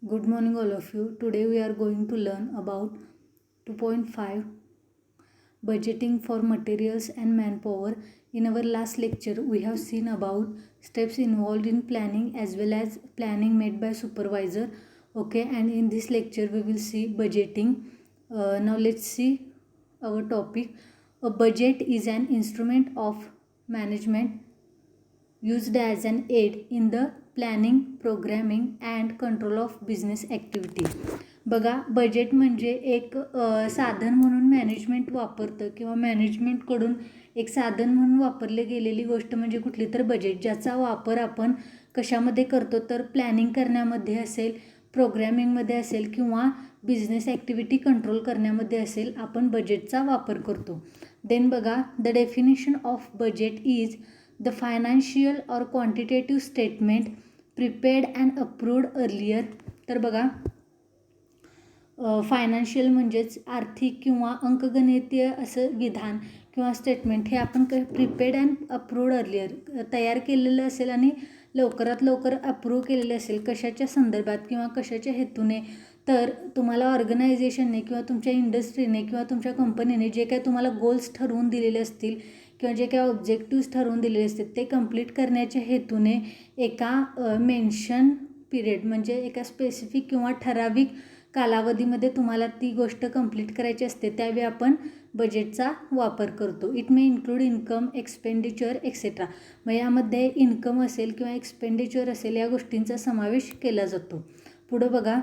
Good morning all of you. Today we are going to learn about 2.5 budgeting for materials and manpower. In our last lecture we have seen about steps involved in planning as well as planning made by supervisor. Okay, and in this lecture we will see budgeting. Now let's see our topic. A budget is an instrument of management used as an aid in the planning programming and control of business activity. बघा, budget म्हणजे एक साधन म्हणून management वापरतं किंवा मॅनेजमेंटकडून एक साधन म्हणून वापरले गेलेली गोष्ट म्हणजे कुठली तर बजेट, ज्याचा वापर आपण कशामध्ये करतो तर प्लॅनिंग करण्यामध्ये असेल, प्रोग्रॅमिंगमध्ये असेल किंवा बिझनेस ॲक्टिव्हिटी कंट्रोल करण्यामध्ये असेल, आपण बजेटचा वापर करतो. देन बघा, the definition of budget is the financial or quantitative statement prepared and approved earlier. तर बघा, फायनान्शियल म्हणजेच आर्थिक किंवा अंकगणितीय असं विधान किंवा स्टेटमेंट हे आपण प्रिपेड अँड अप्रूव्ड अर्लियर तयार केलेलं असेल आणि लवकरात लवकर अप्रूव्ह केलेलं असेल. कशाच्या संदर्भात किंवा कशाच्या हेतूने तर तुम्हाला ऑर्गनायझेशनने किंवा तुमच्या इंडस्ट्रीने किंवा तुमच्या कंपनीने जे काही तुम्हाला गोल्स ठरवून दिलेले असतील किंवा जे काही ऑब्जेक्टिव्स ठरवून दिलेले असतात ते कंप्लीट करण्याच्या हेतूने एका मेन्शन पिरियड म्हणजे एका स्पेसिफिक किंवा ठराविक कालावधीमध्ये तुम्हाला ती गोष्ट कंप्लीट करायची असते, त्यावेळी आपण बजेटचा वापर करतो. It may include income, expenditure etcetera. मग यामध्ये इन्कम असेल किंवा एक्सपेंडिचर असेल या गोष्टींचा समावेश केला जातो. पुढं बघा,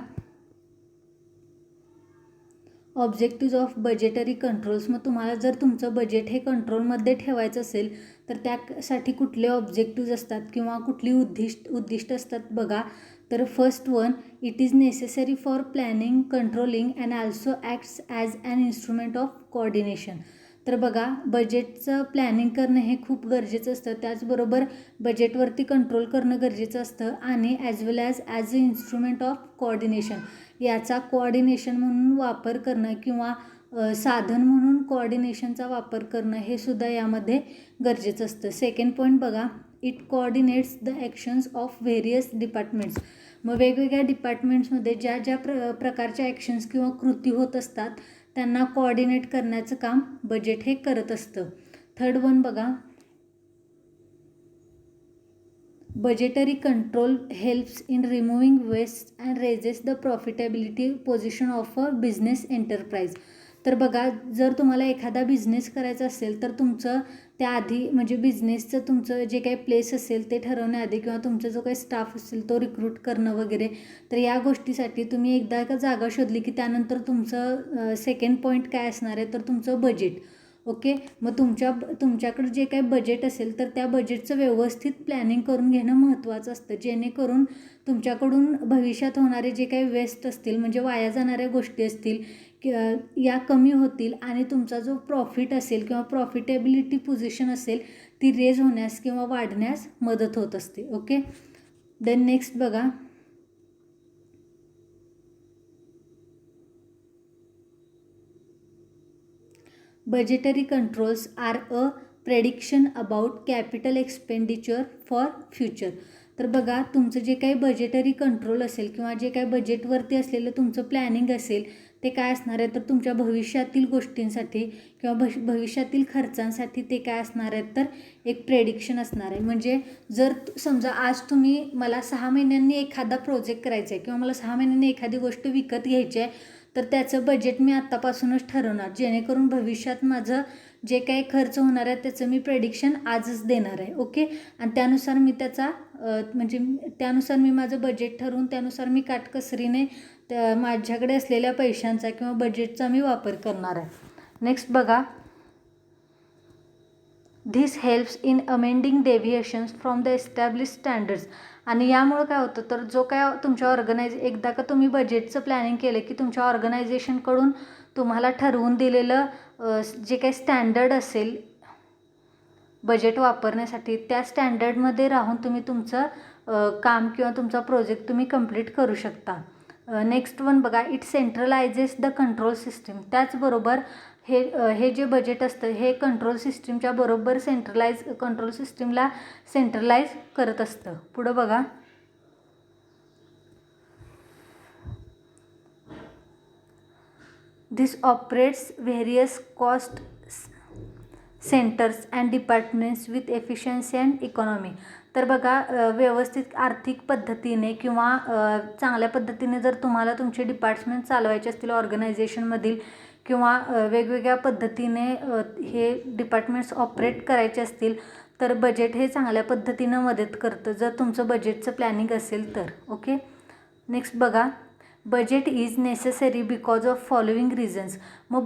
ऑब्जेक्टिव्ज ऑफ बजेटरी कंट्रोल्स. मग तुम्हाला जर तुमचं बजेट हे कंट्रोलमध्ये ठेवायचं असेल तर त्यासाठी कुठले ऑब्जेक्टिव्ज असतात किंवा कुठली उद्दिष्ट असतात बघा. तर first one, it is necessary for planning, controlling and also acts as an instrument of coordination. तर बघा, बजेटचं प्लॅनिंग करणं हे खूप गरजेचं असतं, त्याचबरोबर बजेटवरती कंट्रोल करणं गरजेचं असतं आणि as well as a instrument of coordination, याचा कोऑर्डिनेशन म्हणून वापर करणं किंवा साधन म्हणून कोऑर्डिनेशनचा वापर करणं हे सुद्धा यामध्ये गरजेचं असतं. सेकंड पॉईंट बघा, it coordinates the actions of various departments. मग वेगवेगळ्या डिपार्टमेंट्समध्ये ज्या ज्या प्रकारच्या ॲक्शन्स किंवा कृती होत असतात त्यांना कोऑर्डिनेट करण्याचं काम बजेट हे करत असतं. थर्ड वन बघा, budgetary control helps in removing waste and raises the profitability position of a business enterprise. तर बघा, जर तुम्हाला एखादा बिझनेस करायचा असेल तर तुमचं त्याआधी म्हणजे बिझनेसचं तुमचं जे काही प्लेस असेल ते ठरवण्याआधी किंवा तुमचा जो काही स्टाफ असेल तो रिक्रूट करणं वगैरे, तर या गोष्टीसाठी तुम्ही एकदा का जागा शोधली की त्यानंतर तुमचं सेकंड पॉईंट काय असणार आहे तर तुमचं बजेट. ओके, मग तुमच्याकडे जे काही बजेट असेल तर त्या बजेटचं व्यवस्थित प्लॅनिंग करून घेणं महत्त्वाचं असतं, जेणेकरून तुमच्याकडून भविष्यात होणारे जे काही वेस्ट असतील म्हणजे वाया जाणाऱ्या गोष्टी असतील या कमी होतील आणि तुमचा जो प्रॉफिट असेल किंवा प्रॉफिटेबिलिटी पोझिशन असेल ती रेज होण्यास किंवा वाढण्यास मदत होत असते. ओके, देन नेक्स्ट बघा, budgetary controls are a prediction about capital expenditure for future. तर बघा, तुमचं जे काही बजेटरी कंट्रोल असेल किंवा जे काही बजेटवरती असलेलं तुमचं प्लॅनिंग असेल ते काय असणार आहे तर तुमच्या भविष्यातील गोष्टींसाठी किंवा भविष्यातील खर्चांसाठी ते काय असणार आहेत तर एक प्रेडिक्शन असणार आहे. म्हणजे जर समजा आज तुम्ही मला 6 महिन्यांनी एखादा प्रोजेक्ट करायचा आहे किंवा मला 6 महिन्यांनी एखादी गोष्ट विकत घ्यायची आहे तर त्याचं बजेट मी आत्तापासूनच ठरवणार, जेणेकरून भविष्यात माझं जे काही खर्च होणार आहे त्याचं मी प्रेडिक्शन आजच देणार आहे. ओके, आणि त्यानुसार मी त्यानुसार मी माझं बजेट ठरवून त्यानुसार मी काटकसरीने माझ्याकडे असलेल्या पैशांचा किंवा बजेटचा मी वापर करणार आहे. नेक्स्ट बघा, this helps in amending deviations from the establish standards. आणि यामुळं काय होतं तर जो काय तुमच्या एकदा का तुम्ही बजेटचं प्लॅनिंग केलं की तुमच्या ऑर्गनायझेशनकडून तुम्हाला ठरवून दिलेलं जे काही स्टँडर्ड असेल बजेट वापरण्यासाठी त्या स्टँडर्डमध्ये राहून तुम्ही तुमचं काम किंवा तुमचा प्रोजेक्ट तुम्ही कंप्लीट करू शकता. नेक्स्ट वन बघा, इट सेंट्रलायझेस द कंट्रोल सिस्टीम. त्याचबरोबर हे जे बजेट असतं हे कंट्रोल सिस्टीमच्या बरोबर कंट्रोल सिस्टीमला सेंट्रलाइज करत असतं. पुढं बघा, This operates various cost centres and departments with efficiency and economy. तर बघा, व्यवस्थित आर्थिक पद्धतीने किंवा चांगल्या पद्धतीने जर तुम्हाला तुमचे डिपार्टमेंट चालवायचे असतील ऑर्गनायझेशनमधील किंवा वेगवेगळ्या पद्धतीने हे डिपार्टमेंट्स ऑपरेट करायचे असतील तर बजेट हे चांगल्या पद्धतीनं मदत करतं जर तुमचं बजेटचं प्लॅनिंग असेल तर. ओके, नेक्स्ट बघा, budget is necessary because of following reasons. मग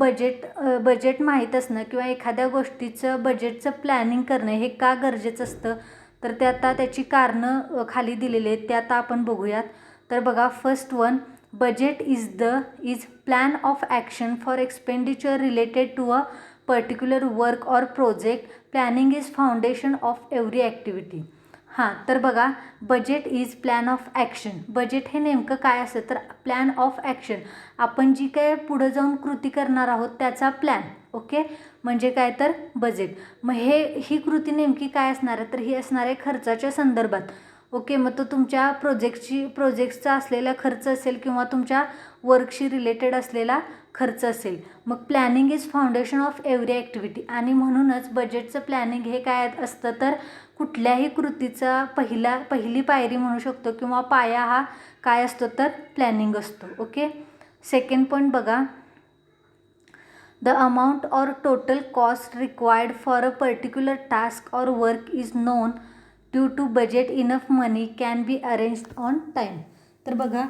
बजेट माहीत असणं किंवा एखाद्या गोष्टीचं बजेटचं प्लॅनिंग करणं हे का गरजेचं असतं तर ते आता त्याची कारणं खाली दिलेली आहेत, ते आता आपण बघूयात. तर बघा, first one, budget is plan of action for expenditure related to a particular work or project. Planning is foundation of every activity. हां, तर बघा, budget is plan of action. Budget हे नेमकं काय असतं तर प्लॅन ऑफ ॲक्शन, आपण जी काय पुढं जाऊन कृती करणार आहोत त्याचा प्लॅन. ओके, म्हणजे काय तर बजेट. मग ही कृती नेमकी काय असणार आहे तर ही असणार आहे खर्चाच्या संदर्भात. ओके, मग तो तुमच्या प्रोजेक्टचा असलेला खर्च असेल किंवा तुमच्या वर्कशी रिलेटेड असलेला खर्च असेल. मग planning is foundation of every activity, आणि म्हणूनच बजेटचं प्लॅनिंग हे काय असतं तर कुठल्याही कृतीचा पहिली पायरी म्हणू शकतो किंवा पाया हा काय असतो तर प्लॅनिंग असतो. ओके, सेकंड पॉईंट बघा, the amount or total cost required for a particular task or work is known due to budget. Enough money can be arranged on time. तर बघा,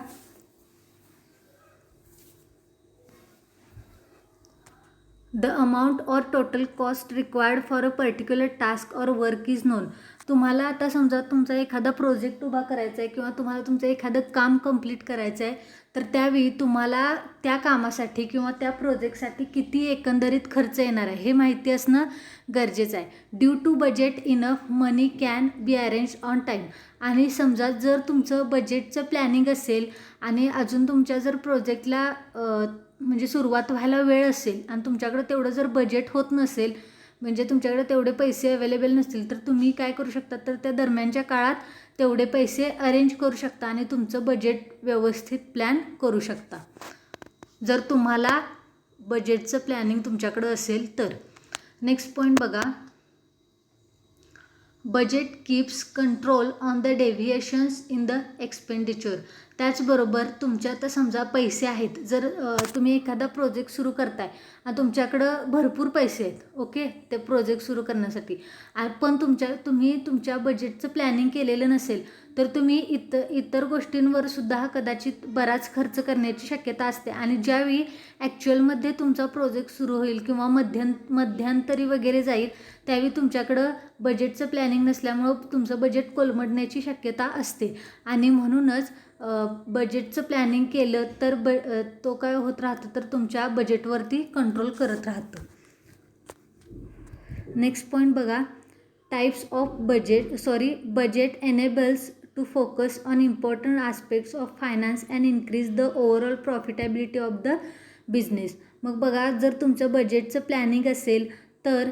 the amount or total cost required for a particular task or work is known. तुम्हाला आता समजा तुमचा एखादा project उभा करायचा आहे किंवा तुम्हाला तुमचं एखादं काम कंप्लीट करायचं आहे तर त्यावेळी तुम्हाला त्या कामासाठी किंवा त्या प्रोजेक्टसाठी किती एकंदरीत खर्च येणार आहे हे माहिती असणं गरजेचं आहे. Due to budget enough money can be arrange on time. आणि समजा जर तुमचं बजेटचं प्लॅनिंग असेल आणि अजून तुमच्या जर प्रोजेक्टला म्हणजे सुरुवात व्हायला वेळ असेल आणि तुमच्याकडे तेवढं जर बजेट होत नसेल, म्हणजे तुमच्याकडे तेवढे पैसे अवेलेबल नसतील तर तुम्ही काय करू शकता तर त्या दरम्यानच्या काळात तेवढे पैसे अरेंज करू शकता आणि तुमचं बजेट व्यवस्थित प्लॅन करू शकता जर तुम्हाला बजेटचं प्लॅनिंग तुमच्याकडं असेल तर. नेक्स्ट पॉईंट बघा, budget keeps control on the deviations in the expenditure. त्याचबरोबर तुमच्या आता समजा पैसे आहेत, जर तुम्ही एखादा प्रोजेक्ट सुरू करताय आणि तुमच्याकडं भरपूर पैसे आहेत, ओके, ते प्रोजेक्ट सुरू करण्यासाठी, पण तुम्ही तुमच्या बजेटचं प्लॅनिंग केलेलं नसेल तर तुम्ही इतर गोष्टींवर सुद्धा कदाचित बराच खर्च करण्याची शक्यता असते. आणि ज्यावेळी ॲक्च्युअलमध्ये तुमचा प्रोजेक्ट सुरू होईल किंवा मध्यंतरी वगैरे जाईल त्यावेळी तुमच्याकडं बजेटचं प्लॅनिंग नसल्यामुळं तुमचं बजेट कोलमडण्याची शक्यता असते. आणि म्हणूनच बजेटचं प्लॅनिंग केलं तर तो काय होत राहतं तर तुमच्या बजेटवरती कंट्रोल करत राहतं. नेक्स्ट पॉईंट बघा, types of budget enables to focus on important aspects of finance and increase the overall profitability of the business. मग बघा, जर तुमचं बजेटचं प्लॅनिंग असेल तर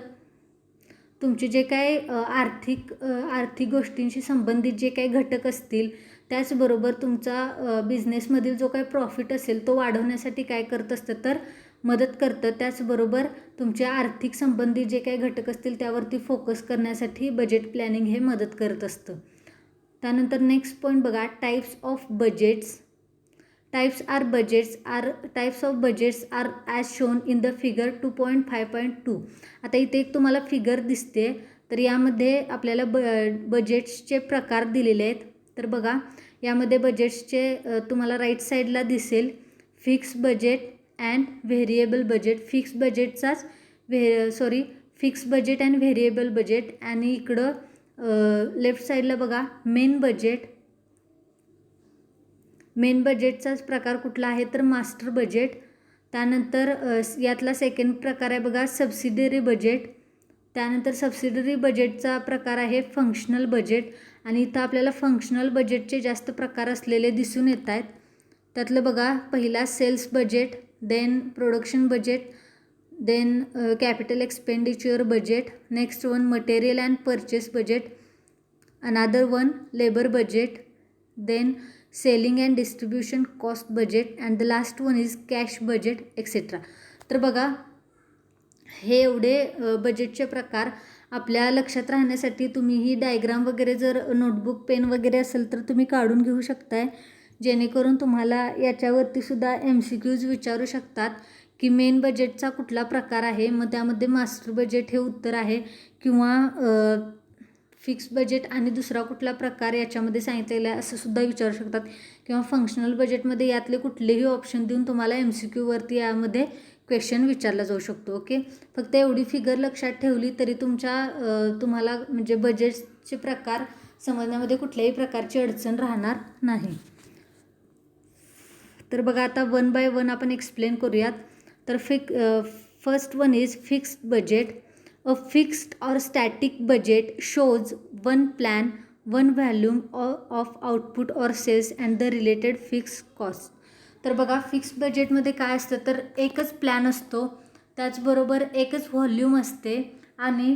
तुमचे जे काय आर्थिक गोष्टींशी संबंधित जे काही घटक असतील, त्याचबरोबर तुमचा बिझनेसमधील जो काही प्रॉफिट असेल तो वाढवण्यासाठी काय करत असतं तर मदत करतं. त्याचबरोबर तुमच्या आर्थिक संबंधित जे काही घटक असतील त्यावरती फोकस करण्यासाठी बजेट प्लॅनिंग हे मदत करत असतं. त्यानंतर नेक्स्ट पॉईंट बघा, types of budgets. Types of budgets are as shown in the figure 2.5.2. आता इथे एक तुम्हाला फिगर दिसते, तर यामध्ये आपल्याला बजेट्सचे प्रकार दिलेले आहेत. तर बघा, यामध्ये बजेट्सचे तुम्हाला राईट साईडला दिसेल fix budget and variable budget. Fix budget and variable budget. आणि इकडं लेफ्ट साईडला बघा मेन बजेटचाच प्रकार कुठला आहे तर मास्टर बजेट. त्यानंतर यातला सेकंड प्रकार आहे बघा सबसिडरी बजेट. त्यानंतर सबसिडरी बजेटचा प्रकार आहे फंक्शनल बजेट. आणि इथं आपल्याला फंक्शनल बजेटचे जास्त प्रकार असलेले दिसून येत आहेत. त्यातलं बघा, पहिला sales budget, then production budget, then capital expenditure budget, next one material and purchase budget, another one labour budget, then selling and distribution cost budget and the last one is cash budget etcetera. तर बघा हे एवढे बजेटचे प्रकार आपल्या लक्षात राहण्यासाठी तुम्ही ही डायग्राम वगैरे जर नोटबुक पेन वगैरे असेल तर तुम्ही काढून घेऊ शकताय, जेणेकरून तुम्हाला याच्यावरती सुद्धा MCQs विचारू शकतात की मेन बजेटचा कुठला प्रकार आहे, मग त्यामध्ये मास्टर बजेट हे उत्तर आहे किंवा फिक्स बजेट आणि दुसरा कुठला प्रकार याच्यामध्ये सांगितलेला आहे असं सुद्धा विचारू शकतात, किंवा फंक्शनल बजेटमध्ये यातले कुठलेही ऑप्शन देऊन तुम्हाला MCQवरती यामध्ये क्वेश्चन विचारला जाऊ शकतो. ओके, फक्त एवढी फिगर लक्षात ठेवली तरी तुम्हाला म्हणजे बजेटचे प्रकार समजण्यामध्ये कुठल्याही प्रकारची अडचण राहणार नाही. तर बघा आता वन बाय वन आपण एक्सप्लेन करूयात. तर first one is fixed budget. A fixed or static budget shows one plan, one volume of output or sales and the related fix cost. तर बघा फिक्स बजेटमध्ये काय असतं तर एकच प्लॅन असतो, त्याचबरोबर एकच व्हॉल्यूम असते आणि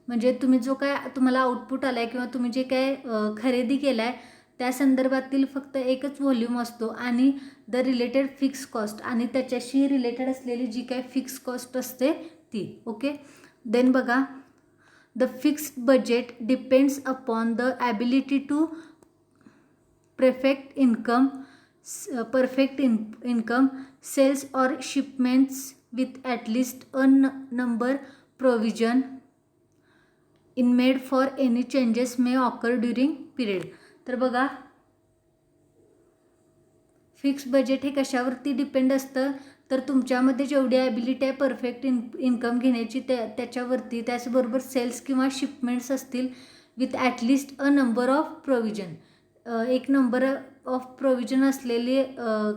म्हणजे तुम्ही जो काय तुम्हाला आउटपुट आला आहे किंवा तुम्ही जे काय खरेदी केलं आहे त्या संदर्भातील फक्त एकच व्हॉल्यूम असतो आणि द रिलेटेड फिक्स कॉस्ट आणि त्याच्याशी रिलेटेड असलेली जी काय फिक्स कॉस्ट असते ती. ओके, देन बघा the fixed budget depends upon the ability to perfect income, sales or shipments with at least a number provision in made for any changes may occur during period. तर बघा fix budget हे कशावरती depend असतं तर तुमच्यामध्ये जेवढी ability आहे perfect income घेण्याची त्याच्यावरती, त्याचबरोबर सेल्स किंवा शिपमेंट्स असतील with at least a number of provision, एक नंबर ऑफ प्रोव्हिजन असलेले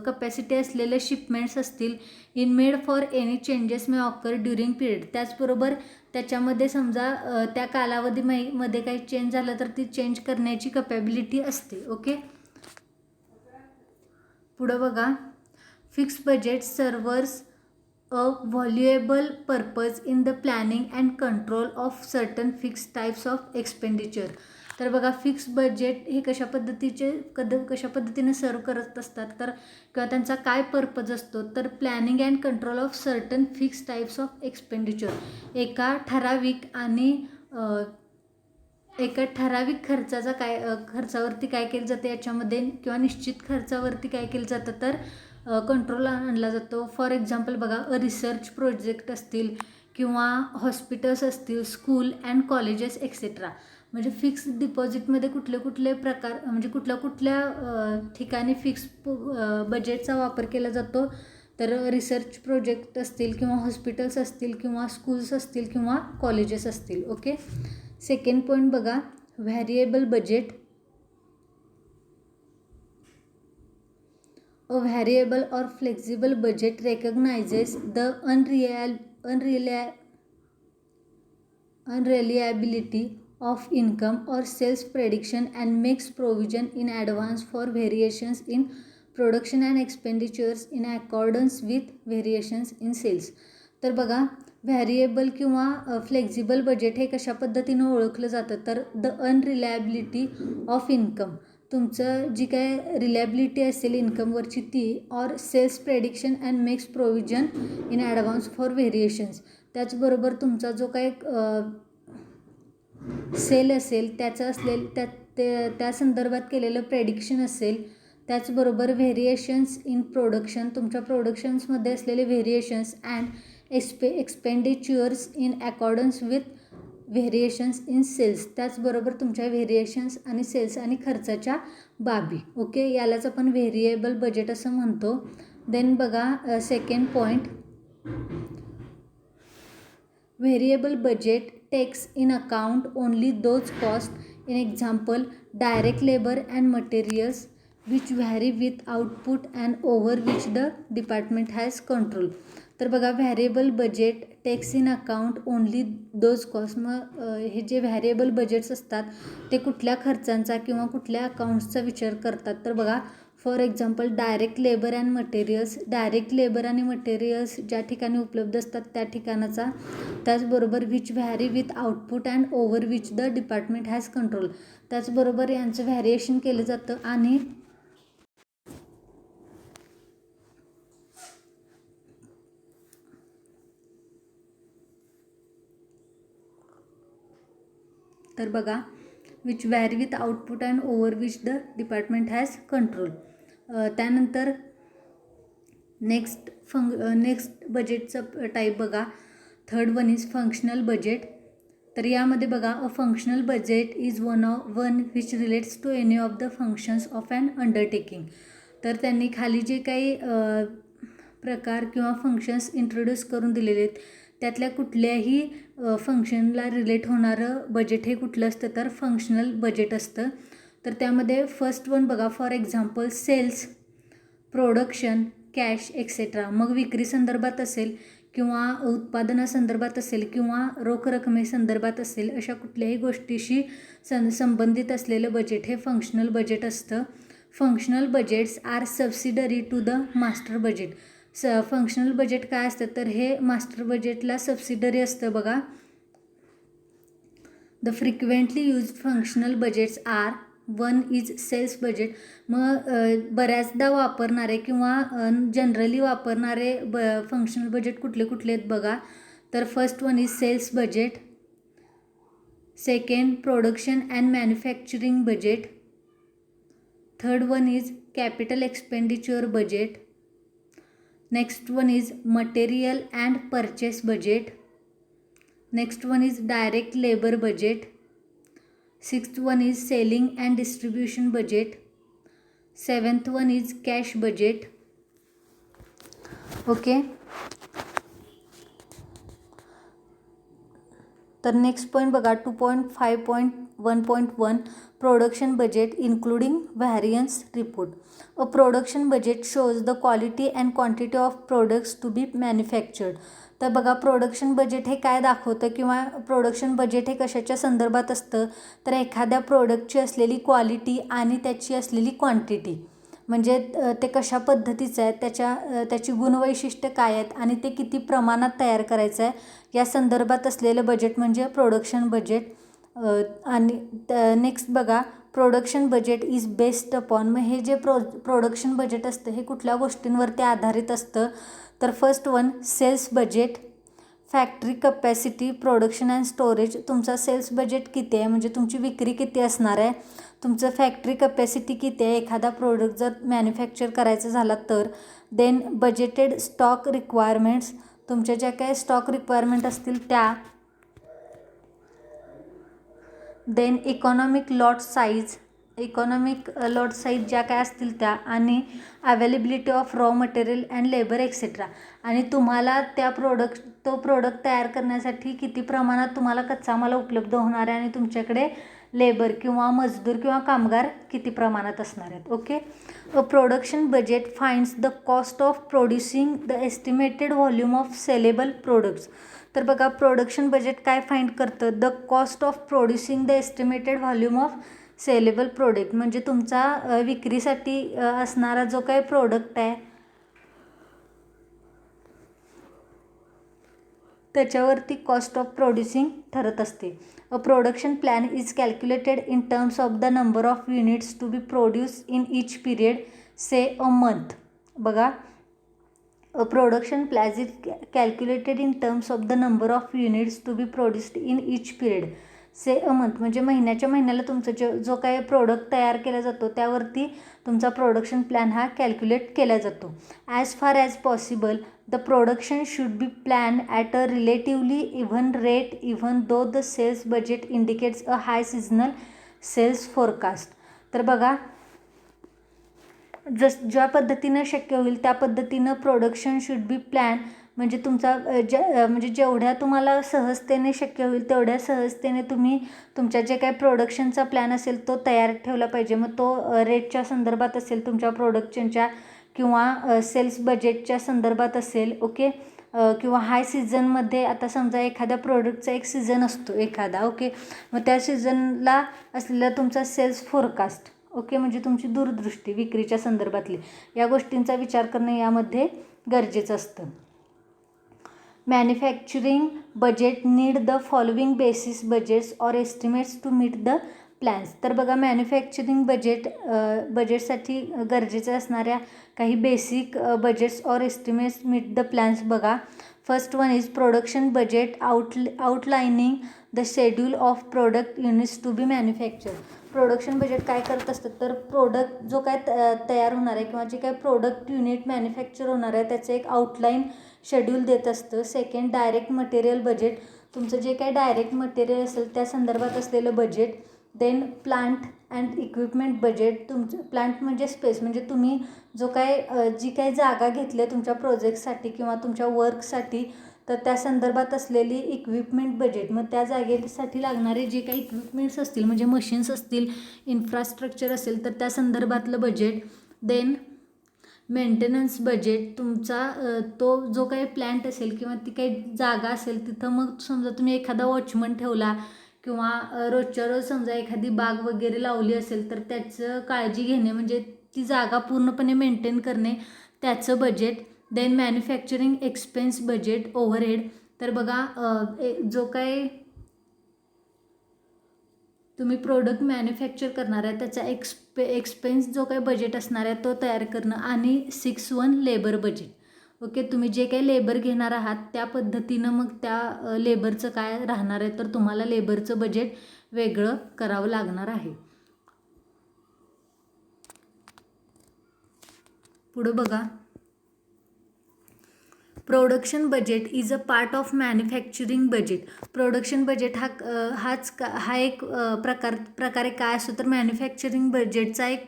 कपॅसिटी असलेले शिपमेंट्स असतील, in made for any changes may occur during period. त्याचबरोबर त्याच्यामध्ये समजा त्या कालावधीमध्ये काही चेंज झालं तर ती चेंज करण्याची कपॅबिलिटी असते. ओके, पुढं बघा fix budget servers a valuable purpose in the planning and control of certain fix types of expenditure. तर बघा फिक्स बजेट हे कशा पद्धतीने सर्व करत असतात तर किंवा त्यांचा काय पर्पज असतो तर planning and control of certain fix types of expenditure. एका ठराविक खर्चावरती काय केलं जातं याच्यामध्ये किंवा निश्चित खर्चावरती काय केलं जातं तर कंट्रोल आणला जातो. फॉर एक्झाम्पल बघा रिसर्च प्रोजेक्ट असतील किंवा हॉस्पिटल्स असतील, स्कूल अँड कॉलेजेस एक्सेट्रा. म्हणजे फिक्स डिपॉझिटमध्ये कुठले प्रकार म्हणजे कुठल्या ठिकाणी फिक्स बजेटचा वापर केला जातो तर रिसर्च प्रोजेक्ट असतील किंवा हॉस्पिटल्स असतील किंवा स्कूल्स असतील किंवा कॉलेजेस असतील. ओके, सेकंड पॉईंट बघा variable budget. A variable or flexible budget recognizes the unreliability of income or sales prediction and makes provision in advance for variations in production and expenditures in accordance with variations in sales. तर बघा variable किंवा flexible budget हे कशा पद्धतीनं ओळखलं जातं तर the अनरिलायबिलिटी of income, तुमचं जी काय रिलायबिलिटी असेल इन्कमवरची ती, और sales prediction and makes provision in advance for variations. त्याचबरोबर तुमचा जो काय सेल असेल त्या संदर्भात केलेलं प्रेडिक्शन असेल, त्याचबरोबर व्हेरिएशन्स इन प्रोडक्शन, तुमच्या प्रोडक्शन्समध्ये असलेले variations and expenditures in accordance with variations in sales, त्याचबरोबर तुमच्या व्हेरिएशन्स आणि सेल्स आणि खर्चाच्या बाबी. ओके, यालाच आपण व्हेरिएबल बजेट असं म्हणतो. देन बघा second point variable budget takes in account only those cost, in example direct labour and materials which vary with output and over which the department has control. तर बघा variable budget takes in account only those cost. मग हे जे variable budgets असतात ते कुठल्या खर्चांचा किंवा कुठल्या अकाउंट्सचा विचार करतात तर बघा for example direct labour and materials, direct labour आणि मटेरियल्स ज्या ठिकाणी उपलब्ध असतात त्या ठिकाणाचा. त्याचबरोबर which vary with output and over which the department has control. त्याचबरोबर यांचं व्हॅरिएशन केलं जातं आणि तर बघा which vary with output and over which the department has control. त्यानंतर नेक्स्ट बजेटचं टाईप बघा. Third one is functional budget. तर यामध्ये बघा a functional budget is one which relates to any of the functions of an undertaking. तर त्यांनी खाली जे काही प्रकार किंवा फंक्शन्स इंट्रोड्यूस करून दिलेले आहेत त्यातल्या कुठल्याही फंक्शनला रिलेट होणारं बजेट हे कुठलं असतं तर फंक्शनल बजेट असतं. तर त्यामध्ये फर्स्ट वन बघा. For example sales, production, cash etcetera. मग विक्री संदर्भात असेल किंवा उत्पादनासंदर्भात असेल किंवा रोख रकमेसंदर्भात असेल अशा कुठल्याही गोष्टीशी संबंधित असलेलं बजेट हे फंक्शनल बजेट असतं. Functional budgets are subsidiary to the master budget. Functional budget काय असतं तर हे मास्टर बजेटला सबसिडरी असतं बघा. The frequently used functional budgets are one is sales budget. मग बऱ्याचदा वापरणारे किंवा जनरली वापरणारे फंक्शनल बजेट कुठले कुठले आहेत बघा. तर first one is sales budget, second production and manufacturing budget, third one is capital expenditure budget, next one is material and purchase budget, next one is direct labour budget, sixth one is selling and distribution budget, seventh one is cash budget. Okay. तर next point बघा 2.5.1.1 production budget including variance report. A production budget shows the quality and quantity of products to be manufactured. तर बघा production budget हे काय दाखवतं किंवा production budget हे कशाच्या संदर्भात असतं तर एखाद्या प्रोडक्टची असलेली क्वालिटी आणि त्याची असलेली क्वांटिटी म्हणजे ते कशा पद्धतीचं आहे त्याची गुणवैशिष्ट्य काय आहेत आणि ते किती प्रमाणात तयार करायचं आहे या संदर्भात असलेलं बजेट म्हणजे प्रोडक्शन बजेट. आणि नेक्स्ट बघा production budget is based upon. मग हे जे प्रोडक्शन बजेट असतं हे कुठल्या गोष्टींवरती आधारित असतं तर first one sales budget, factory capacity, production and storage. तुमचा सेल्स बजेट किती आहे म्हणजे तुमची विक्री किती असणार आहे, तुमचं फॅक्टरी कपॅसिटी किती आहे एखादा प्रोडक्ट जर मॅन्युफॅक्चर करायचं झाला तर. देन बजेटेड स्टॉक रिक्वायरमेंट्स, तुमच्या ज्या काही स्टॉक रिक्वायरमेंट असतील त्या. देन इकॉनॉमिक लॉट साईज ज्या काय असतील त्या आणि availability of raw material and labour etcetera. आणि तुम्हाला तो प्रोडक्ट तयार करण्यासाठी किती प्रमाणात तुम्हाला कच्चा माल उपलब्ध होणार आहे आणि तुमच्याकडे लेबर किंवा मजदूर किंवा कामगार किती प्रमाणात असणार आहेत. Okay. A production budget finds the cost of producing the estimated volume of saleable products. तर बघा प्रोडक्शन बजेट काय फाइंड करतं the cost of producing the estimated volume of saleable product म्हणजे तुमचा विक्रीसाठी असणारा जो काही प्रोडक्ट आहे त्याच्यावरती कॉस्ट ऑफ प्रोड्युसिंग ठरत असते. A production plan is calculated in terms of the number of units to be produce in each period say a month. बघा a production plan is calculated in terms of the number of units to be produced in each period say a month म्हणजे महिन्याला तुमचं जो काही product तयार केला जातो त्यावरती तुमचा प्रोडक्शन प्लॅन हा कॅल्क्युलेट केला जातो. As far as possible the production should be plan at a relatively even rate even though the sales budget indicates a high seasonal sales forecast. तर बघा ज्या पद्धतीनं शक्य होईल त्या पद्धतीनं प्रोडक्शन शुड बी प्लॅन म्हणजे तुमचा म्हणजे जेवढ्या तुम्हाला सहजतेने शक्य होईल तेवढ्या सहजतेने तुम्ही तुमच्या जे काही प्रोडक्शनचा प्लॅन असेल तो तयार ठेवला पाहिजे. मग तो रेटच्या संदर्भात असेल तुमच्या प्रोडक्शनच्या किंवा सेल्स बजेटच्या संदर्भात असेल. ओके. किंवा हाय सीझनमध्ये आता समजा एखाद्या प्रोडक्टचा एक सीझन असतो एखादा. ओके. मग त्या सीझनला असलेला तुमचा सेल्स फोरकास्ट ओके, म्हणजे तुमची दूरदृष्टी विक्रीच्या संदर्भातली या गोष्टींचा विचार करणं यामध्ये गरजेचं असतं. Manufacturing budget need the following basis budgets or estimates to meet the plans. तर बघा मॅन्युफॅक्चरिंग बजेटसाठी गरजेच्या असणाऱ्या काही basic budgets or estimates meet the plans बघा. First one is production budget outlining the schedule of product units to be manufacture. Production budget काय करत असतं, तर प्रोडक्ट जो काय तयार होणार आहे किंवा जे काय प्रोडक्ट युनिट मॅन्युफॅक्चर होणार आहे त्याचं एक आउटलाईन शेड्यूल देत असतं. सेकंड, डायरेक्ट मटेरियल बजेट, तुमचं जे काही डायरेक्ट मटेरियल असेल त्या संदर्भात असलेलं budget. Then plant and equipment budget, तुमचं प्लांट म्हणजे स्पेस, म्हणजे तुम्ही जो काय जी काही जागा घेतली आहे तुमच्या प्रोजेक्टसाठी किंवा तुमच्या वर्कसाठी, तर त्या संदर्भात असलेली इक्विपमेंट बजेट. मग त्या जागेसाठी लागणारे जे काही इक्विपमेंट्स असतील म्हणजे मशीन्स असतील, इन्फ्रास्ट्रक्चर असेल, तर त्या संदर्भातलं बजेट. देन मेंटेनन्स बजेट, तुमचा तो जो काही प्लॅन्ट असेल किंवा ती काही जागा असेल तिथं मग समजा तुम्ही एखादा वॉचमन ठेवला किंवा रोजच्या रोज समजा एखादी बाग वगैरे लावली असेल तर त्याचं काळजी घेणे म्हणजे ती जागा पूर्णपणे मेंटेन करणे, त्याचं budget. Then manufacturing expense budget overhead, तर बघा जो काही तुम्ही प्रोडक्ट मॅन्युफॅक्चर करणार आहे त्याचा एक्सपेन्स जो काही बजेट असणार आहे तो तयार करणं. आणि 6 लेबर बजेट. ओके, तुम्ही जे काही लेबर घेणार आहात त्या पद्धतीनं मग त्या लेबरचं काय राहणार आहे, तर तुम्हाला लेबरचं बजेट वेगळं करावं लागणार आहे. पुढं बघा, production budget is a part of manufacturing budget. Production budget हा एक प्रकारे काय असतो, तर मॅन्युफॅक्चरिंग बजेटचा एक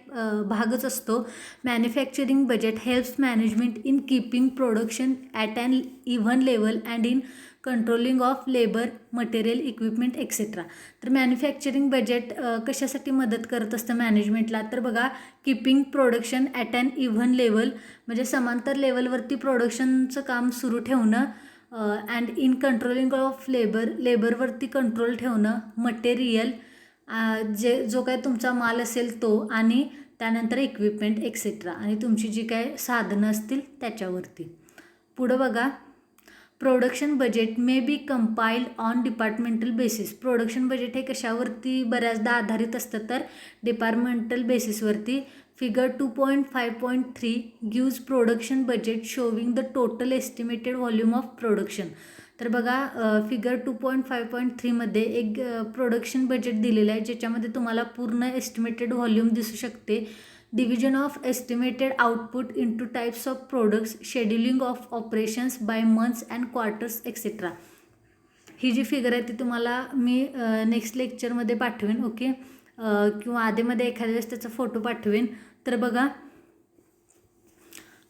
भागच असतो. Manufacturing budget helps management in keeping production at an even level and in controlling of labour, material, equipment etcetera. तर मॅन्युफॅक्चरिंग बजेट कशासाठी मदत करत असतं मॅनेजमेंटला, तर बघा keeping production at an even level, म्हणजे समांतर लेवलवरती प्रोडक्शनचं काम सुरू ठेवणं. अँड इन कंट्रोलिंग ऑफ लेबरवरती कंट्रोल ठेवणं. मटेरियल, जो काय तुमचा माल असेल तो, आणि त्यानंतर इक्विपमेंट एक्सेट्रा, आणि तुमची जी काय साधनं असतील त्याच्यावरती. पुढं बघा, production budget may be compiled on departmental basis. Production budget हे कशावरती बऱ्याचदा आधारित असतं, तर डिपार्टमेंटल बेसिसवरती. Figure 2.5.3 gives production budget showing the total estimated volume of production. तर बघा फिगर 2.5.3 मध्ये एक प्रोडक्शन बजेट दिलेलं आहे ज्याच्यामध्ये तुम्हाला पूर्ण एस्टिमेटेड व्हॉल्यूम दिसू शकते. Division of estimated output into types of products, scheduling of operations by months and quarters etcetera. ही जी फिगर आहे ती तुम्हाला मी नेक्स्ट लेक्चरमध्ये पाठवेन. ओके, किंवा आधीमध्ये एखाद्या वेळेस त्याचा फोटो पाठवेन. तर बघा,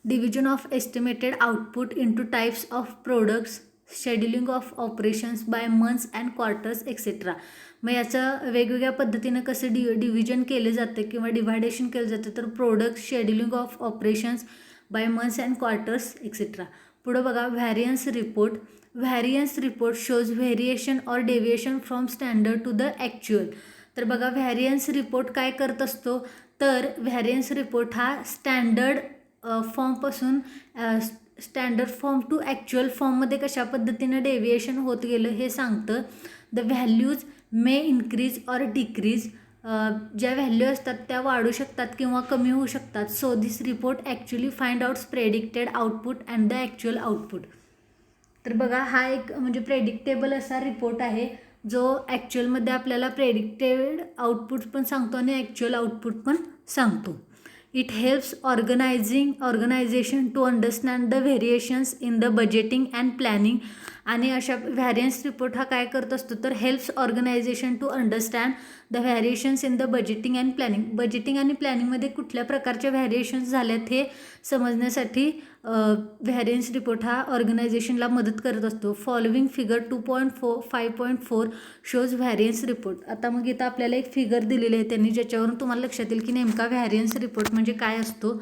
division of estimated output into types of products, scheduling of operations by months and quarters etcetera. मग याचं वेगवेगळ्या पद्धतीनं कसं डिव्हिजन केलं जातं किंवा डिव्हायडेशन केलं जातं, तर products, scheduling of operations by months and quarters etcetera. पुढं बघा, variance report. Variance report shows variation or deviation from standard to the actual. तर बघा व्हॅरियन्स रिपोर्ट काय करत असतो, तर व्हॅरियन्स रिपोर्ट हा स्टँडर्ड फॉर्मपासून स्टँडर्ड फॉर्म टू ॲक्च्युअल फॉर्ममध्ये कशा पद्धतीनं डेव्हिएशन होत गेलं हे सांगतं. The values may increase or decrease. ज्या व्हॅल्यू असतात त्या वाढू शकतात किंवा कमी होऊ शकतात. So this report actually find outs predicted output and the actual output. तर बघा हा एक म्हणजे प्रेडिक्टेबल असा रिपोर्ट आहे जो ॲक्च्युअलमध्ये आपल्याला प्रेडिक्टेड आउटपुट पण सांगतो आणि ॲक्च्युअल आउटपुट पण सांगतो. It helps organisation to understand the variations in the budgeting and planning. आणि अशा व्हॅरियन्स रिपोर्ट हा काय करत असतो, तर helps organisation to understand the variations in the budgeting and planning. Budgeting आणि प्लॅनिंगमध्ये कुठल्या प्रकारच्या व्हॅरिएशन्स झाल्यात हे समजण्यासाठी व्हॅरियन्स रिपोर्ट हा ऑर्गनायझेशनला मदत करत असतो. Following figure 2.5.4 shows variance report. आता मग इथं आपल्याला एक फिगर दिलेली आहे त्यांनी, ज्याच्यावरून तुम्हाला लक्षात येईल की नेमका व्हॅरियन्स रिपोर्ट म्हणजे काय असतो.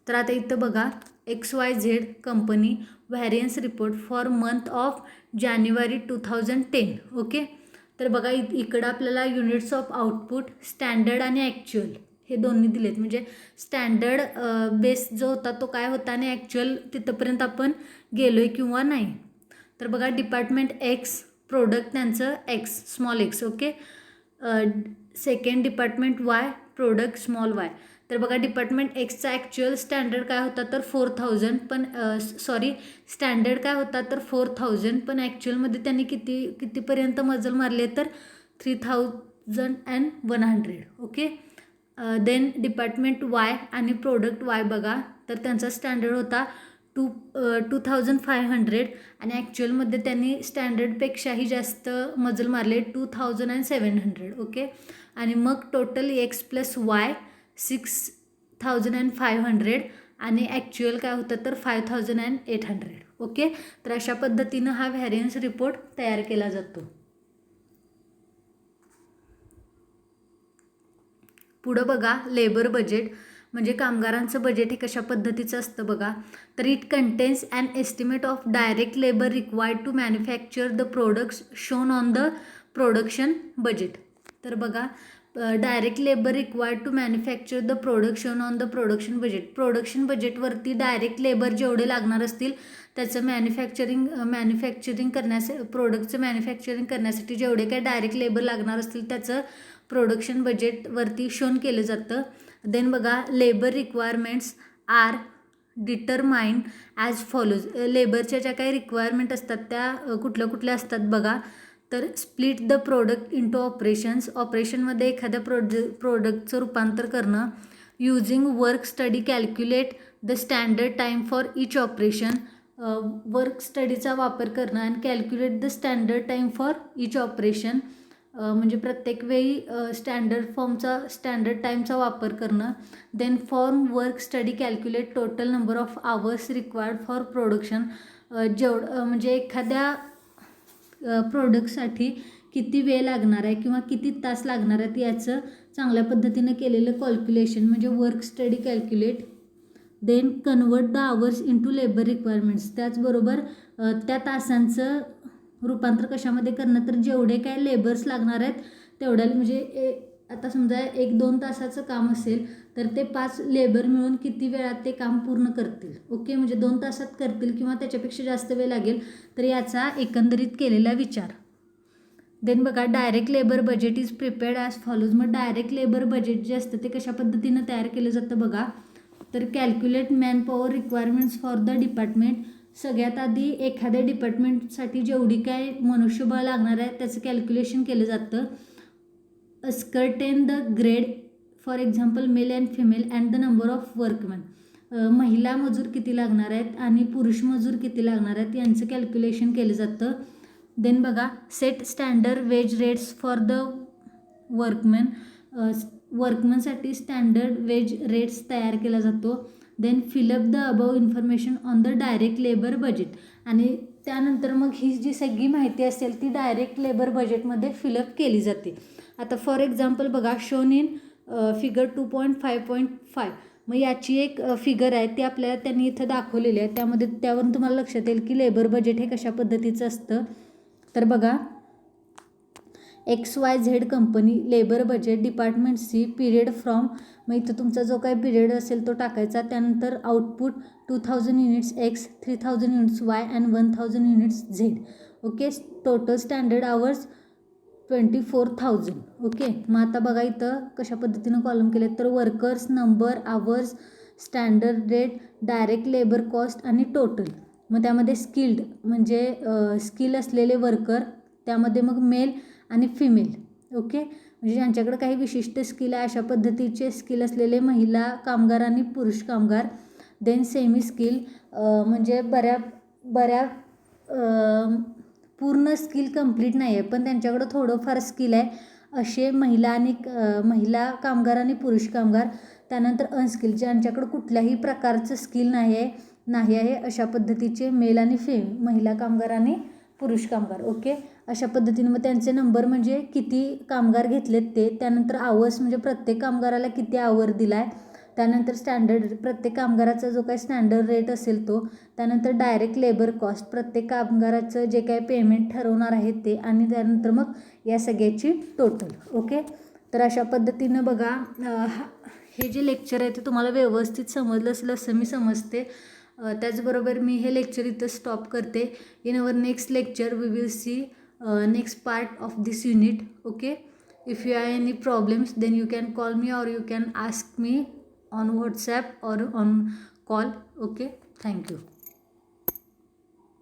तर आता इथं बघा, XYZ company variance report for month of January 2010. Okay, तर बघा इकडं आपल्याला युनिट्स ऑफ आउटपुट स्टँडर्ड आणि ॲक्च्युअल हे दोन्ही दिलेत. म्हणजे स्टँडर्ड बेस जो होता तो काय होता आणि ॲक्च्युअल तिथंपर्यंत आपण गेलो आहे किंवा नाही. तर बघा डिपार्टमेंट एक्स प्रोडक्ट त्यांचं x small x okay. Second department Y product small Y. तर बघा डिपार्टमेंट एक्सचा ॲक्च्युअल स्टँडर्ड काय होता तर 4000 पण स्टँडर्ड काय होता तर 4000 पण ॲक्च्युअलमध्ये त्यांनी कितीपर्यंत मजल मारले तर 3100 ओके. देन डिपार्टमेंट वाय आणि प्रोडक्ट वाय बघा तर त्यांचा स्टँडर्ड होता 2500 आणि ॲक्च्युअलमध्ये त्यांनी स्टँडर्डपेक्षाही जास्त मजल मारले 2700 ओके. आणि मग टोटल एक्स प्लस वाय 6500 आणि ॲक्च्युअल काय होतं तर 5800 ओके. तर अशा पद्धतीनं हा व्हॅरियन्स रिपोर्ट तयार केला जातो. पुढं बघा लेबर बजेट म्हणजे कामगारांचं बजेट हे कशा पद्धतीचं असतं बघा. तर it contains an estimate of direct labour required to manufacture the products shown on the production budget. तर बघा direct labour required to manufacture the product shown on the production budget. Production बजेटवरती direct labour जेवढे लागणार असतील त्याचं manufacturing प्रोडक्टचं manufacturing करण्यासाठी जेवढे काय डायरेक्ट लेबर लागणार असतील त्याचं प्रोडक्शन बजेटवरती शोन केलं जातं. देन बघा labour requirements are determined as follows. लेबरच्या ज्या काही रिक्वायरमेंट असतात त्या कुठल्या असतात बघा. तर split the product into operations. ऑपरेशनमध्ये एखाद्या प्रोडक्टचं रूपांतर करणं. Using work study calculate the standard time for each operation. Work स्टडीचा वापर करणं and calculate the standard time for each operation. म्हणजे प्रत्येक वेळी स्टँडर्ड टाईमचा वापर करणं. Then form work study calculate total number of hours required for production. म्हणजे एखाद्या प्रोडक्टसाठी किती वेळ लागणार आहे किंवा किती तास लागणार आहेत याचं चांगल्या पद्धतीनं केलेलं कॅल्क्युलेशन म्हणजे work study calculate. Then convert the hours into labour requirements. त्याचबरोबर त्या तासांचं रूपांतर कशामध्ये करणं तर जेवढे काय लेबर्स लागणार आहेत तेवढ्याला म्हणजे आता समजा 1-2 तासाचं काम असेल तर ते 5 लेबर मिळून किती वेळात ते काम पूर्ण करतील ओके. म्हणजे 2 तासात करतील किंवा त्याच्यापेक्षा जास्त वेळ लागेल तर याचा एकंदरीत केलेला विचार. देन बघा direct labour budget is prepared as follows. मग डायरेक्ट लेबर बजेट जे असतं ते कशा पद्धतीनं तयार केलं जातं बघा. तर calculate man power requirements for the department. सगळ्यात आधी एखाद्या डिपार्टमेंटसाठी जेवढी काय मनुष्यबळ लागणार आहे त्याचं कॅल्क्युलेशन केलं जातं. Ascertain the grade for example male and female and the number of workman. महिला मजूर किती लागणार आहेत आणि पुरुष मजूर किती लागणार आहेत यांचं कॅल्क्युलेशन केलं जातं. देन बघा set standard wage rates for the workman. वर्कमॅनसाठी स्टँडर्ड वेज रेट्स तयार केला जातो. देन fill up the above information on the direct labour budget. आणि त्यानंतर मग ही जी सगळी माहिती असेल ती डायरेक्ट लेबर बजेटमध्ये फिलअप केली जाते. आता फॉर एक्झाम्पल बघा शोन इन फिगर 2.5.5. मग याची एक फिगर आहे ती आपल्याला त्यांनी इथं दाखवलेली आहे. त्यावरून तुम्हाला लक्षात येईल की लेबर बजेट हे कशा पद्धतीचं असतं. तर बघा XYZ company labour budget department C period from. मग इथं तुमचा जो काही पिरियड असेल तो टाकायचा. त्यानंतर output 2000 units X, 3000 units Y and 1000 units Z okay. Total standard hours 24,000 okay. मग आता बघा इथं कशा पद्धतीनं कॉलम केले तर workers number, hours, standard rate, direct labour cost आणि टोटल. मग त्यामध्ये स्किल्ड म्हणजे स्किल असलेले वर्कर, त्यामध्ये मग मेल आणि फिमेल ओके. म्हणजे ज्यांच्याकडे काही विशिष्ट स्किल आहे अशा पद्धतीचे स्किल असलेले महिला कामगार आणि पुरुष कामगार. देन सेमी स्किल म्हणजे बऱ्या पूर्ण स्किल कंप्लीट नाही आहे पण त्यांच्याकडं थोडंफार स्किल आहे असे महिला कामगार आणि पुरुष कामगार. त्यानंतर अनस्किल ज्यांच्याकडं कुठल्याही प्रकारचं स्किल नाही आहे अशा पद्धतीचे मेल आणि महिला कामगार आणि पुरुष कामगार ओके. अशा पद्धतीने मग त्यांचे नंबर म्हणजे किती कामगार घेतलेत ते. त्यानंतर आवर्स म्हणजे प्रत्येक कामगाराला किती आवर दिला आहे. त्यानंतर स्टँडर्ड प्रत्येक कामगाराचा जो काही स्टँडर्ड रेट असेल तो, त्यानंतर डायरेक्ट लेबर कॉस्ट प्रत्येक कामगाराचं जे काही पेमेंट ठरवणार आहे ते, आणि त्यानंतर मग या सगळ्याची टोटल. ओके, तर अशा पद्धतीनं बघा हे जे लेक्चर आहे ते तुम्हाला व्यवस्थित समजलं असेल असं मी समजते. त्याचबरोबर मी हे लेक्चर इथं स्टॉप करते. In our next lecture we will see next part of this unit. Okay, if you have any problems then you can call me or you can ask me on WhatsApp or on call. Okay, thank you.